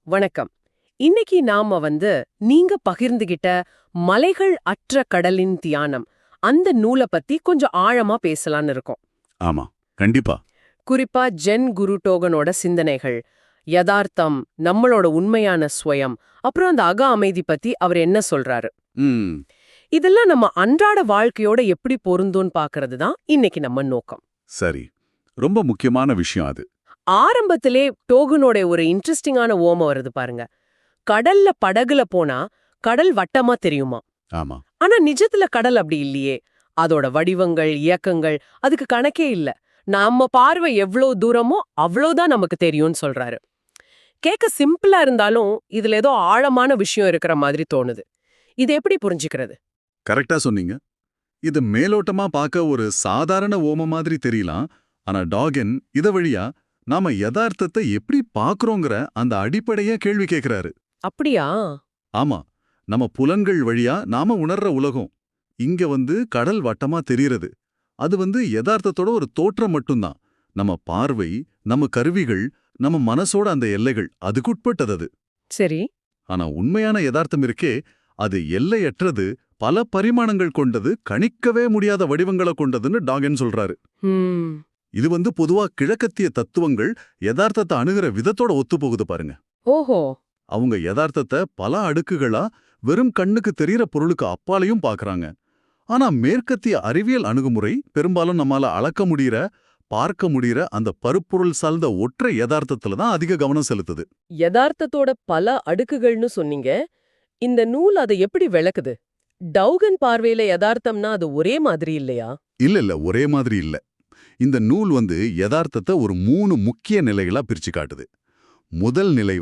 வணக்கம். இன்னைக்கு நாம நீங்க பகிர்ந்துகிட்ட மலைகள் அற்ற கடலின் தியானம் அந்த நூலை பத்தி கொஞ்சம் ஆழமா பேசலாம்னு இருக்கோம். ஆமா, கண்டிப்பா. குறிப்பா ஜென் குரு டோகனோட சிந்தனைகள், யதார்த்தம், நம்மளோட உண்மையான ஸ்வயம், அப்புறம் அந்த அக அமைதி பத்தி அவர் என்ன சொல்றாரு. ம். இதெல்லாம் நம்ம அன்றாட வாழ்க்கையோட எப்படி பொருந்தும்னு பாக்குறது தான் இன்னைக்கு நம்ம நோக்கம். சரி. ரொம்ப முக்கியமான விஷயம் அது. ஆரம்பத்திலே டோகனோட ஒரு இன்ட்ரெஸ்டிங்கான ஓம வருது பாருங்க. கடல்ல படகுல போனா கடல் வட்டமா தெரியுமா? ஆமா. ஆனா நிஜத்துல கடல் அப்படி இல்லையே. அதோட வடிவங்கள், இயக்கங்கள் அதுக்கு கணக்கே இல்ல. நம்ம பார்வை எவ்ளோ தூரமோ அவ்ளோதான் நமக்கு தெரியும்னு சொல்றாரு. கேட்க சிம்பிளா இருந்தாலும் இதுல ஏதோ ஆழமான விஷயம் இருக்கிற மாதிரி தோணுது. இது எப்படி புரிஞ்சுக்கிறது? கரெக்டா சொன்னீங்க. இது மேலோட்டமா பார்க்க ஒரு சாதாரண ஓம மாதிரி தெரியலாம். ஆனா டாகன் இத வழியா நாம யதார்த்தத்தை எப்படி பார்க்கறோங்கிற அந்த அடிப்படைய கேள்வி கேட்கிறாரு. அப்படியா? ஆமா. நம்ம புலன்கள் வழியா நாம உணர்ற உலகம். இங்க கடல் வட்டமா தெரியறது. அது யதார்த்தத்தோட ஒரு தோற்றம் மட்டும்தான். நம்ம பார்வை, நம்ம கருவிகள், நம்ம மனசோட அந்த எல்லைகள் அதுக்குட்பட்டது அது. சரி. ஆனா உண்மையான யதார்த்தம் இருக்கே, அது எல்லையற்றது, பல பரிமாணங்கள் கொண்டது, கணிக்கவே முடியாத வடிவங்களை கொண்டதுன்னு டாகன் சொல்றாரு. ம். இது பொதுவா கிழக்கத்திய தத்துவங்கள் யதார்த்தத்தை அணுகிற விதத்தோட ஒத்துப்போகுது பாருங்க. ஓஹோ. அவங்க யதார்த்தத்தை பல அடுக்குகளா வெறும் கண்ணுக்கு தெரியற பொருளுக்கு அப்பாலையும் பார்க்கறாங்க. ஆனா மேற்கத்திய அறிவியல் அணுகுமுறை பெரும்பாலும் நம்மால அளக்க முடியற, பார்க்க முடியற அந்த பருப்பொருள் சார்ந்த ஒற்றை யதார்த்தத்துல தான் அதிக கவனம் செலுத்துது. யதார்த்தத்தோட பல அடுக்குகள்னு சொன்னீங்க. இந்த நூல் அதை எப்படி விளக்குது? டவுகன் பார்வையில யதார்த்தம்னா அது ஒரே மாதிரி இல்லையா? இல்ல, ஒரே மாதிரி இல்ல. இந்த நூல் யதார்த்தத்தை ஒரு 3 முக்கிய நிலைகளா பிரிச்சு காட்டுது. முதல் நிலை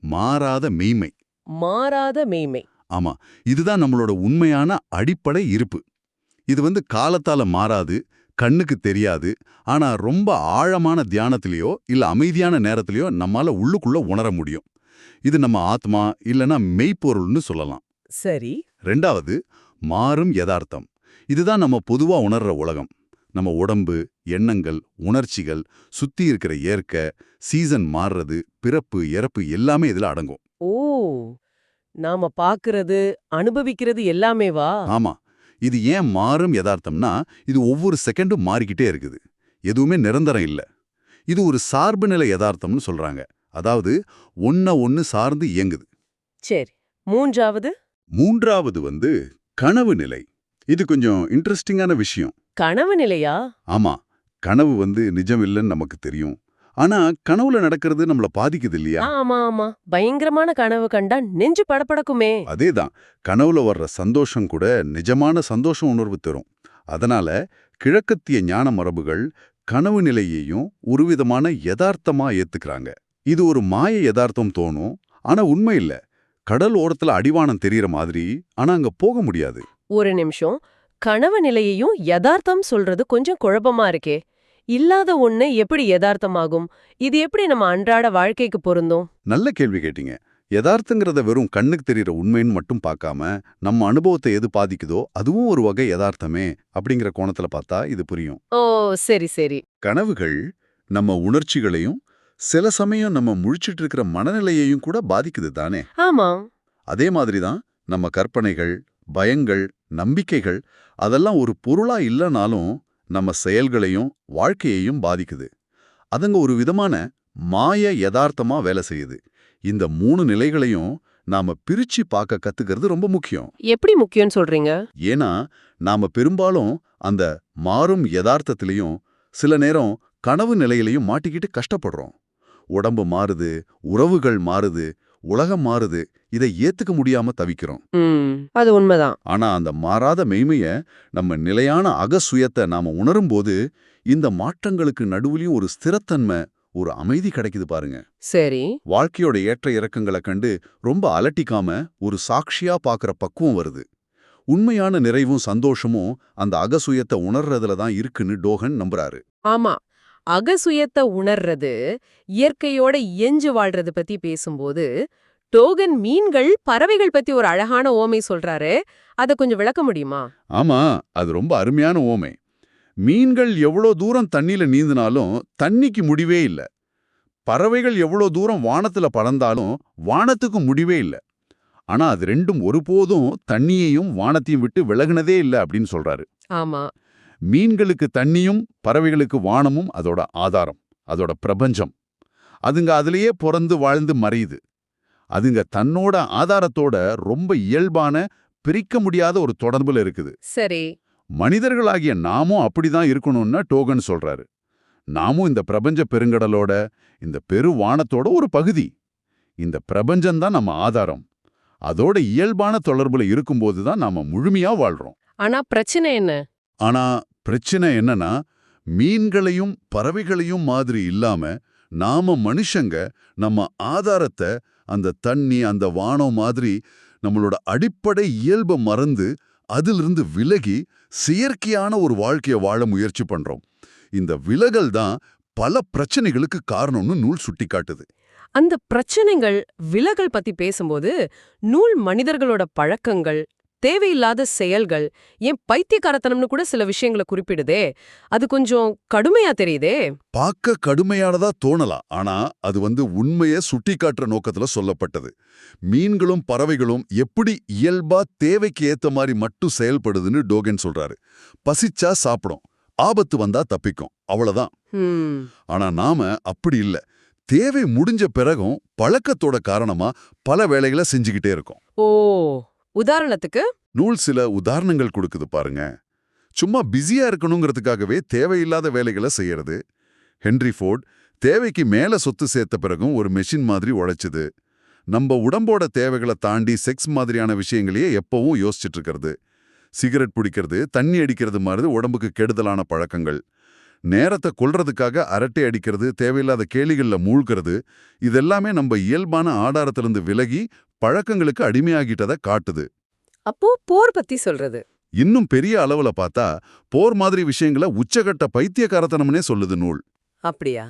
மாறாத மெய்மை. மாறாத மெய்மை. ஆமா, இதுதான் நம்மளோட உண்மையான அடிப்படை இருப்பு. இது காலத்தால மாறாது, கண்ணுக்கு தெரியாது. ஆனா ரொம்ப ஆழமான தியானத்திலேயோ இல்ல அமைதியான நேரத்திலேயோ நம்மால உள்ளுக்குள்ள உணர முடியும். இது நம்ம ஆத்மா இல்லனா மெய்ப்பொருள்னு சொல்லலாம். சரி. ரெண்டாவது, மாறும் யதார்த்தம். இதுதான் நம்ம பொதுவா உணர்ற உலகம். நம்ம உடம்பு, எண்ணங்கள், உணர்ச்சிகள், சுத்தி இருக்கிற இயற்கை, சீசன் மாறுறது, பிறப்பு, இறப்பு எல்லாமே இதுல அடங்கும். ஓ, நாம பாக்குறது, அனுபவிக்கிறது எல்லாமேவா? ஆமா. இது ஏன் மாறும் யதார்த்தம்னா, இது ஒவ்வொரு செகண்டும் மாறிக்கிட்டே இருக்குது. எதுவுமே நிரந்தரம் இல்ல. இது ஒரு சார்புநிலை யதார்த்தம்னு சொல்றாங்க. அதாவது ஒண்ணு சார்ந்து இயங்குது. சரி. மூன்றாவது? மூன்றாவது கனவு நிலை. இது கொஞ்சம் இன்ட்ரெஸ்டிங்கான விஷயம். கனவு நிலையா? ஆமா. கனவு நிஜம் இல்லைன்னு நமக்கு தெரியும். ஆனா கனவுல நடக்கிறது நம்மள பாதிக்குது இல்லையா? ஆமா ஆமா, பயங்கரமான கனவு கண்டா நெஞ்சு படபடக்குமே. அதேதான். கனவுல வர்ற சந்தோஷம் கூட நிஜமான சந்தோஷ உணர்வு தரும். அதனால கிழக்கத்திய ஞான மரபுகள் கனவு நிலையையும் ஒருவிதமான யதார்த்தமா ஏத்துக்கிறாங்க. இது ஒரு மாய யதார்த்தம் தோணும், ஆனா உண்மை இல்ல. கடல் ஓரத்துல அடிவானம் தெரியற மாதிரி, ஆனா அங்க போக முடியாது. ஒரு நிமிஷம். கனவு நிலையையும் யதார்த்தம் சொல்றது கொஞ்சம் குழப்பமா இருக்கே. இல்லாத ஒண்ணு எப்படி யதார்த்தமாகும்? இது எப்படி நம்ம அன்றாட வாழ்க்கைக்கு பொருந்தும்? நல்ல கேள்வி கேட்டீங்க. யதார்த்தங்கிறத வெறும் கண்ணுக்கு தெரியற உண்மைன்னு மட்டும் பார்க்காம, நம்ம அனுபவத்தை எது பாதிக்குதோ அதுவும் ஒரு வகை யதார்த்தமே அப்படிங்கிற கோணத்துல பார்த்தா இது புரியும். ஓ, சரி சரி. கனவுகள் நம்ம உணர்ச்சிகளையும் சில சமயம் நம்ம முழிச்சிட்டு இருக்கிற மனநிலையையும் கூட பாதிக்குது தானே. ஆமா. அதே மாதிரி தான் நம்ம கற்பனைகள், பயங்கள், நம்பிக்கைகள் அதெல்லாம் ஒரு பொருளா இல்லைனாலும் நம்ம செயல்களையும் வாழ்க்கையையும் பாதிக்குது. அதுங்க ஒரு விதமான மாய யதார்த்தமா வேலை செய்யுது. இந்த 3 நிலைகளையும் நாம பிரிச்சு பார்க்க கத்துக்கிறது ரொம்ப முக்கியம். எப்படி முக்கியம்னு சொல்றீங்க? ஏன்னா நாம பெரும்பாலும் அந்த மாறும் யதார்த்தத்திலையும் சில நேரம் கனவு நிலையிலையும் மாட்டிக்கிட்டு கஷ்டப்படுறோம். உடம்பு மாறுது, உறவுகள் மாறுது, உலகம் மாறுது, இதை ஏத்துக்க முடியாம தவிக்கிறோம். அது உண்மைதான். ஆனா அந்த மாறாத மெய்மைய, நம்ம நிலையான அகசுயத்தை நாம உணரும்போது இந்த மாற்றங்களுக்கு நடுவுலயும் ஒரு ஸ்திரத்தன்மை, ஒரு அமைதி கிடைக்குது பாருங்க. சரி. வாழ்க்கையோட ஏற்ற இறக்கங்களை கண்டு ரொம்ப அலட்டிக்காம ஒரு சாட்சியா பார்க்கற பக்குவம் வருது. உண்மையான நிறைவும் சந்தோஷமும் அந்த அகசுயத்தை உணர்றதுல தான் இருக்குன்னு டோகன் நம்புறாரு. ஆமா. அகசுயத்தை உணர்றது, இயற்கையோட இயஞ்சு வாழ்றது பத்தி பேசும்போது டோகன் மீன்கள், பறவைகள் பத்தி ஒரு அழகான ஓமை சொல்றாரு. அத கொஞ்சம் விளக்க முடியுமா? ஆமா, அது ரொம்ப அருமையான ஓமை. மீன்கள் எவ்வளோ தூரம் தண்ணியில நீந்தினாலும் தண்ணிக்கு முடிவே இல்ல. பறவைகள் எவ்வளவு தூரம் வானத்துல பறந்தாலும் வானத்துக்கு முடிவே இல்ல. ஆனா அது ரெண்டும் ஒருபோதும் தண்ணியையும் வானத்தையும் விட்டு விலகுனதே இல்ல அப்படின்னு சொல்றாரு. ஆமா. மீன்களுக்கு தண்ணியும் பறவைகளுக்கு வானமும் அதோட ஆதாரம், அதோட பிரபஞ்சம். அதுங்க அதிலேயே பிறந்து வாழ்ந்து மறையுது. அதுங்க தன்னோட ஆதாரத்தோட ரொம்ப இயல்பான, பிரிக்க முடியாத ஒரு தொடர்புல இருக்குது. சரி. மனிதர்களாகிய நாமும் அப்படிதான் இருக்கணும்னு டோகன் சொல்றாரு. நாமும் இந்த பிரபஞ்ச பெருங்கடலோட, இந்த பெரு வானத்தோட ஒரு பகுதி. இந்த பிரபஞ்சம்தான் நம்ம ஆதாரம். அதோட இயல்பான தொடர்புல இருக்கும்போது தான் நாம முழுமையா வாழ்றோம். ஆனா பிரச்சனை என்ன? ஆனா பிரச்சனை என்னன்னா, மீன்களையும் பறவைகளையும் மாதிரி இல்லாம நாம மனுஷங்க நம்ம ஆதாரத்தை, அந்த தண்ணி, அந்த வானம் மாதிரி நம்மளோட அடிப்படை இயல்பை மறந்து அதிலிருந்து விலகி செயற்கையான ஒரு வாழ்க்கையை வாழ முயற்சி பண்றோம். இந்த விலகல் தான் பல பிரச்சனைகளுக்கு காரணம்னு நூல் சுட்டிக்காட்டுது. அந்த பிரச்சனைகள், விலகல் பத்தி பேசும்போது நூல் மனிதர்களோட பழக்கங்கள், தேவையில்லாத செயல்கள், ஏன் பைத்தியக்காரத்தனம்னு கூட சில விஷயங்களை குறிப்பிடுதே. அது கொஞ்சம் கடுமையா தெரியுதே. பார்க்க கடுமையானதா தோணலாம். ஆனா அது உண்மையை சுட்டிக்காட்டுற நோக்கத்துல சொல்லப்பட்டது. மீன்களும் பறவைகளும் எப்படி இயல்பா தேவைக்கு ஏத்த மாதிரி மட்டும் செயல்படுதுன்னு டோகன் சொல்றாரு. பசிச்சா சாப்பிடும், ஆபத்து வந்தா தப்பிக்கும், அவ்வளவுதான். ஆனா நாம அப்படி இல்ல. தேவை முடிஞ்ச பிறகும் பழக்கத்தோட காரணமா பல வேலைகளை செஞ்சுக்கிட்டே இருக்கோம். ஓ, உதாரணத்துக்கு? நூல் சில உதாரணங்கள் கொடுக்குது பாருங்க. சும்மா பிஸியா இருக்கணுங்கிறதுக்காகவே தேவையில்லாத வேலைகளை செய்யறது. ஹென்ரி ஃபோர்ட் தேவைக்கு மேல சொத்து சேர்த்த பிறகும் ஒரு மெஷின் மாதிரி உழைச்சுது. நம்ம உடம்போட தேவைகளை தாண்டி செக்ஸ் மாதிரியான விஷயங்களையே எப்பவும் யோசிச்சுட்டு இருக்கிறது. சிகரெட் பிடிக்கிறது, தண்ணி அடிக்கிறது மாதிரி உடம்புக்கு கெடுதலான பழக்கங்கள். நேரத்தை கொல்றதுக்காக அரட்டை அடிக்கிறது, தேவையில்லாத கேளிகள்ல மூழ்கிறது, இதெல்லாமே நம்ம இயல்பான ஆதாரத்திலிருந்து விலகி பழக்கங்களுக்கு அடிமையாகிட்டதை காட்டுது. அப்போ போர் பத்தி சொல்றது? இன்னும் பெரிய அளவுல பார்த்தா போர் மாதிரி விஷயங்களை உச்சகட்ட பைத்தியக்காரத்தனம்னே சொல்லுது நூல். அப்படியா?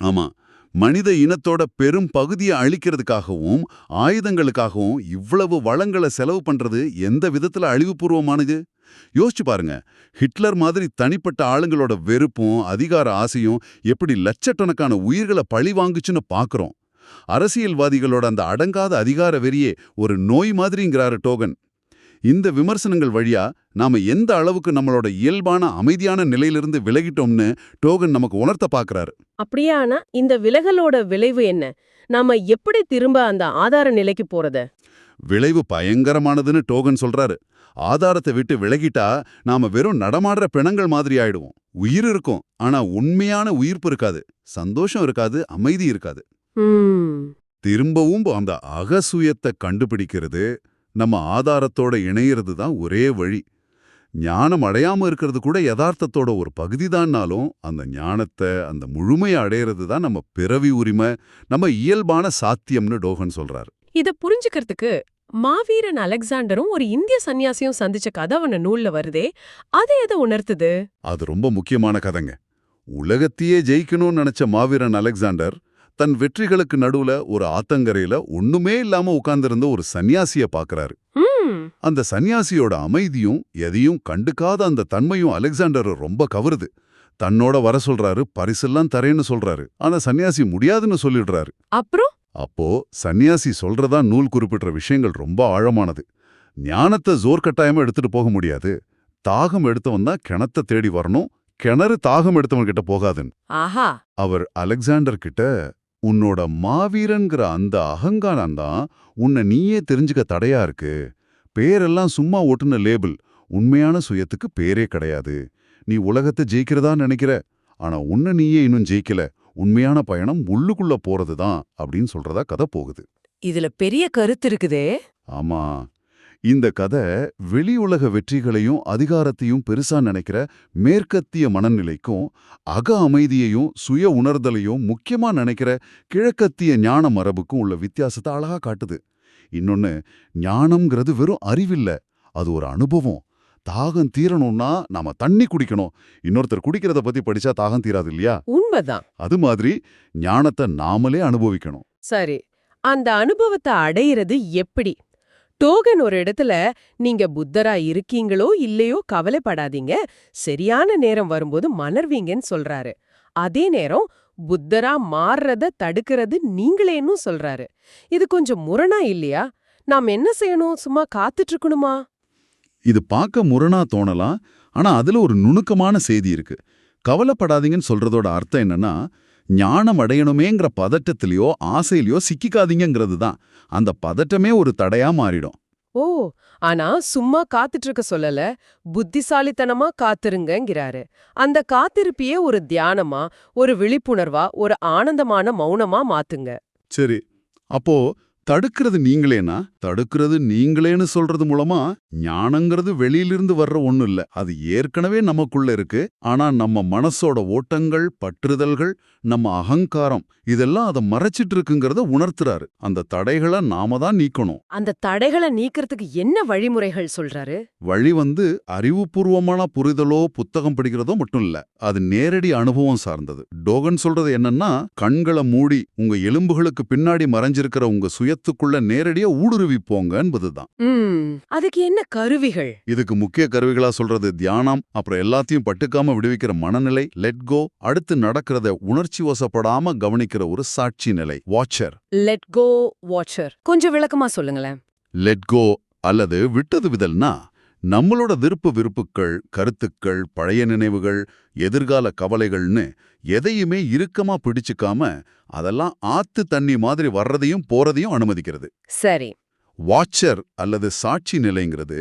ஆமா. மனித இனத்தோட பெரும் பகுதியை அழிக்கிறதுக்காகவும் ஆயுதங்களுக்காகவும் இவ்வளவு வளங்களை செலவு பண்றது எந்த விதத்துல அழிவுபூர்வமானது? யோசிச்சு பாருங்க. ஹிட்லர் மாதிரி தனிப்பட்ட ஆளுங்களோட வெறுப்பும் அதிகார ஆசையும் எப்படி லட்சக்கணக்கான உயிர்களை பழி வாங்குச்சுன்னு பாக்குறோம். அரசியல்வாதிகளோட அந்த அடங்காத அதிகார வெறியே ஒரு நோய் மாதிரிங்கிறாரு டோகன். இந்த விமர்சனங்கள் வழியா நாம எந்த அளவுக்கு நம்மளோட இயல்பான அமைதியான நிலையிலிருந்து விலகிட்டோம்னு டோகன் நமக்கு உணர்த்த பாக்குறாரு. அப்படியானா இந்த விலகலோட விளைவு என்ன? நாம எப்படி திரும்ப அந்த ஆதார நிலைக்கு போறது? விளைவு பயங்கரமானதுன்னு டோகன் சொல்றாரு. ஆதாரத்தை விட்டு விலகிட்டா நாம வெறும் நடமாடுற பிணங்கள் மாதிரி ஆயிடுவோம். உயிர் இருக்கும், ஆனா உண்மையான உயிர்ப்பு இருக்காது, சந்தோஷம் இருக்காது, அமைதி இருக்காது. திரும்பவும் அந்த அகசுயத்தை கண்டுபிடிக்கிறது, நம்ம ஆதாரத்தோட இணையிறது தான் ஒரே வழி. ஞானம் அடையாம இருக்கிறது கூட யதார்த்தத்தோட ஒரு பகுதிதான்னாலும் அந்த ஞானத்தை, அந்த முழுமையை அடையிறது தான் நம்ம பிறவி உரிமை, நம்ம இயல்பான சாத்தியம்னு டோகன் சொல்றாரு. இத புரிஞ்சுக்கிறதுக்கு மாவீரன் அலெக்சாண்டரும் ஒரு இந்திய சன்னியாசியும் சந்திச்ச கதை அவன நூல்ல வருதே, அது எதை உணர்த்துது? அது ரொம்ப முக்கியமான கதைங்க. உலகத்தையே ஜெயிக்கணும்னு நினைச்ச மாவீரன் அலெக்சாண்டர் தன் வெற்றிகளுக்கு நடுவுல ஒரு ஆத்தங்கரையில ஒண்ணுமே இல்லாம உட்கார்ந்திருந்த ஒரு சன்னியாசிய பாக்குறாரு. அந்த சன்னியாசியோட அமைதியும் எதையும் கண்டுக்காத அந்த தன்மையும் அலெக்சாண்டர் ரொம்ப கவருது. தன்னோட வர சொல்றாரு, பரிசெல்லாம் தரேன்னு சொல்றாரு. ஆனா சன்னியாசி முடியாதுன்னு சொல்லிடுறாரு. அப்புறம் அப்போ சன்னியாசி சொல்றதா நூல் குறிப்பிட்ட விஷயங்கள் ரொம்ப ஆழமானது. ஞானத்தை ஜோர் கட்டாயமா எடுத்துட்டு போக முடியாது. தாகம் எடுத்தவன் தான் கிணத்தை தேடி வரணும், கிணறு தாகம் எடுத்தவன் கிட்ட போகாதுன்னு. ஆஹா. அவர் அலெக்சாண்டர் கிட்ட, உன்னோட மாவீரன்கிற அந்த அகங்காரம் தான் உன்னை நீயே தெரிஞ்சுக்க தடையா இருக்கு. பேரெல்லாம் சும்மா ஒட்டுன லேபிள், உண்மையான சுயத்துக்கு பேரே கிடையாது. நீ உலகத்தை ஜெயிக்கிறதா நினைக்கிற, ஆனா உன்னை நீயே இன்னும் ஜெயிக்கல. உண்மையான பயணம் உள்ளுக்குள்ள போறதுதான் அப்படின்னு சொல்றதா கதை போகுது. இதுல பெரிய கருத்து இருக்குதே. ஆமா. இந்த கதை வெளி உலக வெற்றிகளையும் அதிகாரத்தையும் பெருசா நினைக்கிற மேற்கத்திய மனநிலைக்கும் அக அமைதியையும் சுய உணர்தலையும் முக்கியமா நினைக்கிற கிழக்கத்திய ஞான மரபுக்கும் உள்ள வித்தியாசத்தை அழகா காட்டுது. இன்னொன்னு, ஞானம்ங்கிறது வெறும் அறிவில்ல, அது ஒரு அனுபவம். தாகம் தீரணும்னா நாம தண்ணி குடிக்கணும். இன்னொருத்தர் குடிக்கிறத பத்தி படிச்சா தாகம் தீராது இல்லையா? உண்மைதான். அது மாதிரி ஞானத்தை நாமளே அனுபவிக்கணும். சரி, அந்த அனுபவத்தை அடையிறது எப்படி? டோகன் ஒரு இடத்துல, நீங்க புத்தரா இருக்கீங்களோ இல்லையோ கவலைப்படாதீங்க, சரியான நேரம் வரும்போது மலர்வீங்கன்னு சொல்றாரு. அதே நேரம் புத்தரா மாறுறத தடுக்கிறது நீங்களேன்னு சொல்றாரு. இது கொஞ்சம் முரணா இல்லையா? நாம் என்ன செய்யணும்? சும்மா காத்துட்டு இருக்கணுமா? இது பார்க்க முரணா தோணலாம், ஆனா அதுல ஒரு நுணுக்கமான செய்தி இருக்கு. கவலைப்படாதீங்கன்னு சொல்றதோட அர்த்தம் என்னன்னா, ஞானம் அடையணுமேங்கிற பதட்டத்திலயோ ஆசையிலயோ சிக்கிக்காதீங்கிறது தான். அந்த பதட்டமே ஒரு தடையா மாறிடும். ஓ, ஆனா சும்மா காத்துட்டு இருக்க சொல்லல, புத்திசாலித்தனமா காத்திருங்கங்கிறாரு. அந்த காத்திருப்பியே ஒரு தியானமா, ஒரு விழிப்புணர்வா, ஒரு ஆனந்தமான மௌனமா மாத்துங்க. சரி, அப்போ தடுக்கிறது நீங்களேன்னு சொல்றது மூலமா ஞானங்கிறது வெளியிலிருந்து வர்ற ஒண்ணு இல்ல. அது ஏற்கனவே நமக்குள்ள இருக்கு. ஆனா நம்ம மனசோட ஓட்டங்கள், பற்றுதல்கள், நம்ம அகங்காரம் இதெல்லாம் அதை மறைச்சிட்டு இருக்குங்கிறத உணர்த்துறாரு. அந்த தடைகளை நாம தான் நீக்கணும். அந்த தடைகளை நீக்கிறதுக்கு என்ன வழிமுறைகள் சொல்றாரு? வழி அறிவுபூர்வமான புரிதலோ புத்தகம் படிக்கிறதோ மட்டும் இல்ல. அது நேரடி அனுபவம் சார்ந்தது. டோகன் சொல்றது என்னன்னா, கண்களை மூடி உங்க எலும்புகளுக்கு பின்னாடி மறைஞ்சிருக்கிற உங்க சுயத்துக்குள்ள நேரடியா ஊடுருவி போங்க என்பதுதான். அதுக்கு என்ன கருவிகள்? இதுக்கு முக்கிய கருவிகளா சொல்றது தியானம், அப்புறம் எல்லாத்தையும் பட்டுக்காம விடுவிக்கிற மனநிலை, லெட் கோ, அடுத்து நடக்கிறத உணர்ச்சி வசப்படாம கவனிக்கிற ஒரு சாட்சி நிலை, வாட்சர். Let go, watcher. கொஞ்சம் விளக்கமா சொல்லுங்களேன். லெட் கோ அல்லது விட்டது விதல்னா, நம்மளோட விருப்புகள், கருத்துக்கள், பழைய நினைவுகள், எதிர்கால கவலைகள்னு எதையுமே இறுக்கமா பிடிச்சுக்காம அதெல்லாம் ஆத்து தண்ணி மாதிரி வர்றதையும் போறதையும் அனுமதிக்கிறது. சரி. வாட்சர் அல்லது சாட்சி நிலைங்கிறது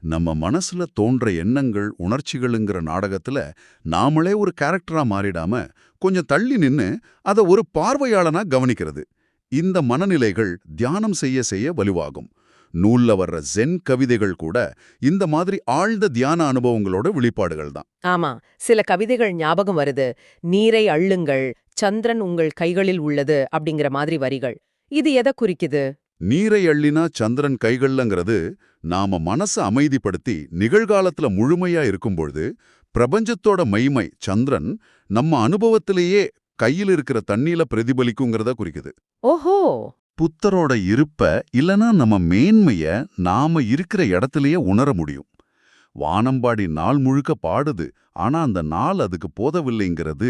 நம்ம மனசுல தோன்ற எண்ணங்கள், உணர்ச்சிகளுங்கிற நாடகத்துல நாமளே ஒரு கேரக்டரா மாறிடாம கொஞ்சம் தள்ளி நின்னு அதை ஒரு பார்வையாளனா கவனிக்கிறது. இந்த மனநிலைகள் தியானம் செய்ய செய்ய வலுவாகும். நூல்ல வர்ற ஜென் கவிதைகள் கூட இந்த மாதிரி ஆழ்ந்த தியான அனுபவங்களோட வெளிப்பாடுகள் தான். ஆமா, சில கவிதைகள் ஞாபகம் வருது. நீரை அள்ளுங்கள், சந்திரன் உங்கள் கைகளில் உள்ளது அப்படிங்கிற மாதிரி வரிகள். இது எதை குறிக்குது? நீரை அள்ளினா சந்திரன் கைகள்லங்கிறது நாம மனசை அமைதிப்படுத்தி நிகழ்காலத்துல முழுமையா இருக்கும்பொழுது பிரபஞ்சத்தோட மைமை சந்திரன் நம்ம அனுபவத்திலேயே கையில் இருக்கிற தண்ணியில பிரதிபலிக்குங்கிறத குறிக்குது. ஓஹோ. புத்தரோட இருப்ப இல்லனா நம்ம மேன்மைய நாம இருக்கிற இடத்திலேயே உணர முடியும். வானம்பாடி நாள் முழுக்க பாடுது, ஆனா அந்த நாள் அதுக்கு போதவில்லைங்கிறது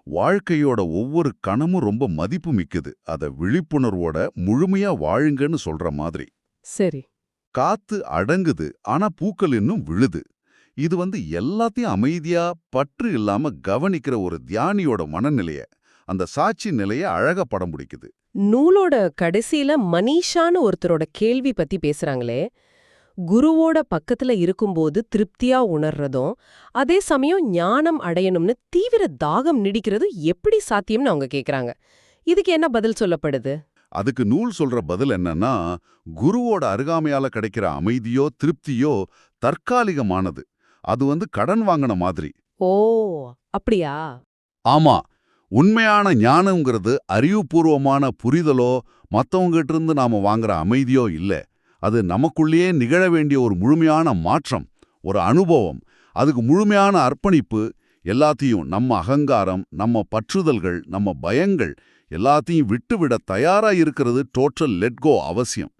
வாழ்க்கையோட ஒவ்வொரு கணமும் ரொம்ப மதிப்பு மிக்குது. அத விழிப்புணர்வோட முழுமையா வாழுங்கன்னு சொல்ற மாதிரி. சரி. காத்து அடங்குது, ஆனா பூக்கள் இன்னும் விழுது. இது எல்லாத்தையும் அமைதியா பற்று இல்லாம கவனிக்கிற ஒரு தியானியோட மனநிலைய, அந்த சாட்சி நிலைய அழகா படம் பிடிக்குது. நூலோட கடைசியில மனிஷான்னு ஒருத்தரோட கேள்வி பத்தி பேசுறாங்களே, குருவோட பக்கத்துல இருக்கும்போது திருப்தியா உணர்றதும் அதே சமயம் ஞானம் அடையணும்னு தீவிர தாகம் நீடிக்கிறது எப்படி சாத்தியம்னு அவங்க கேக்குறாங்க. இதுக்கு என்ன பதில் சொல்லப்படுது? அதுக்கு நூல் சொல்ற பதில் என்னன்னா, குருவோட அருகாமையால கிடைக்கிற அமைதியோ திருப்தியோ தற்காலிகமானது. அது கடன் வாங்கின மாதிரி. ஓ, அப்படியா? ஆமா, உண்மையான ஞானம்ங்கிறது அறிவுபூர்வமான புரிதலோ மத்தவங்கிட்ட இருந்து நாம வாங்குற அமைதியோ இல்ல. அது நமக்குள்ளேயே நிகழ வேண்டிய ஒரு முழுமையான மாற்றம், ஒரு அனுபவம். அதுக்கு முழுமையான அர்ப்பணிப்பு. எல்லாத்தையும், நம்ம அகங்காரம், நம்ம பற்றுதல்கள், நம்ம பயங்கள் எல்லாத்தையும் விட்டுவிட தயாரா இருக்கிறது டோட்டல் லெட் கோ அவசியம்.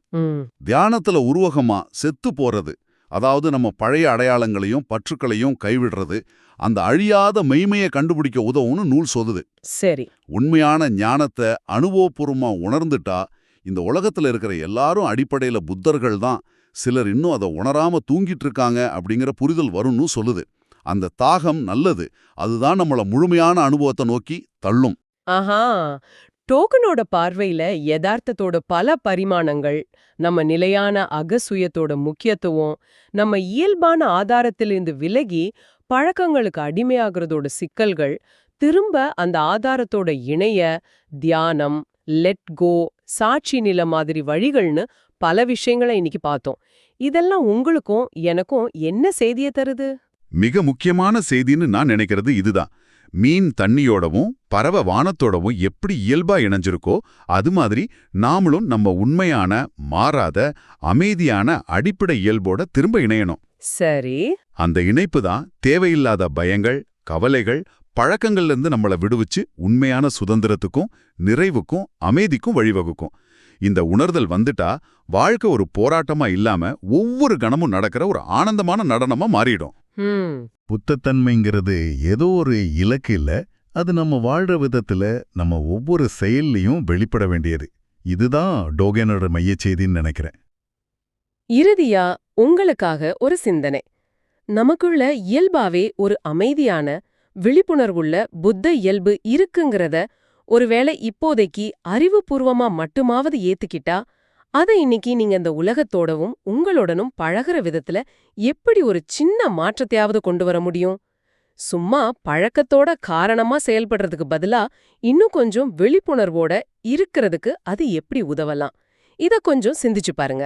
தியானத்துல உருவகமா செத்து போறது, அதாவது நம்ம பழைய அடையாளங்களையும் பற்றுக்களையும் கைவிடுறது, அந்த அழியாத மெய்மையை கண்டுபிடிக்க உதவும்னு நூல் சொல்லுது. சரி. உண்மையான ஞானத்தை அனுபவபூர்வமா உணர்ந்துட்டா இந்த உலகத்துல இருக்கிற எல்லாரும் அடிப்படையில புத்தர்கள் தான், சிலர் இன்னும் அதை உணராம தூங்கிட்டு இருக்காங்க அப்படிங்கிற புரிதல் வரும்னு சொல்லுது. அந்த தாகம் நல்லது, அதுதான் நம்மள முழுமையான அனுபவத்தை நோக்கி தள்ளும். ஆஹா. டோக்கனோட பார்வையில யதார்த்தத்தோட பல பரிமாணங்கள், நம்ம நிலையான அகசுயத்தோட முக்கியத்துவம், நம்ம இயல்பான ஆதாரத்திலிருந்து விலகி பழக்கங்களுக்கு அடிமையாகிறதோட சிக்கல்கள், திரும்ப அந்த ஆதாரத்தோட இணைய தியானம், லெட் கோ, சாட்சி நில மாதிரி வழிகள்னு பல விஷயங்களை இன்னைக்கு பார்த்தோம். இதெல்லாம் உங்களுக்கும் எனக்கும் என்ன செய்தியை தருது? மிக முக்கியமான செய்தின்னு நான் நினைக்கிறது இதுதான். மீன் தண்ணியோடவும் பறவை வானத்தோடவும் எப்படி இயல்பா இணைஞ்சிருக்கோ அது மாதிரி நாமளும் நம்ம உண்மையான மாறாத அமைதியான அடிப்படை இயல்போட திரும்ப இணையணும். சரி. அந்த இணைப்பு தான் தேவையில்லாத பயங்கள், கவலைகள், பழக்கங்கள்ல இருந்து நம்மளை விடுவிச்சு உண்மையான சுதந்திரத்துக்கும் நிறைவுக்கும் அமைதிக்கும் வழிவகுக்கும். இந்த உணர்தல் வந்துட்டா வாழ்க்கை ஒரு போராட்டமா இல்லாம ஒவ்வொரு கணமும் நடக்கிற ஒரு ஆனந்தமான நடனமா மாறிடும். புத்தத்தன்மைங்கிறது ஏதோ ஒரு இலக்கு இல்ல, அது நம்ம வாழ்ற விதத்துல நம்ம ஒவ்வொரு செயல்லையும் வெளிப்பட வேண்டியது. இதுதான் டோகனோட மையச்செய்தின்னு நினைக்கிறேன். இறுதியா உங்களுக்காக ஒரு சிந்தனை. நமக்குள்ள இயல்பாவே ஒரு அமைதியான விழிப்புணர்வுள்ள புத்த இயல்பு இருக்குங்கிறத ஒருவேளை இப்போதைக்கு அறிவுபூர்வமா மட்டுமாவது ஏத்துக்கிட்டா, அதை இன்னைக்கு நீங்க இந்த உலகத்தோடவும் உங்களோடனும் பழகுற விதத்துல எப்படி ஒரு சின்ன மாற்றத்தையாவது கொண்டு வர முடியும்? சும்மா பழக்கத்தோட காரணமா செயல்படுறதுக்கு பதிலா இன்னும் கொஞ்சம் விழிப்புணர்வோட இருக்கிறதுக்கு அது எப்படி உதவலாம்? இத கொஞ்சம் சிந்திச்சு பாருங்க.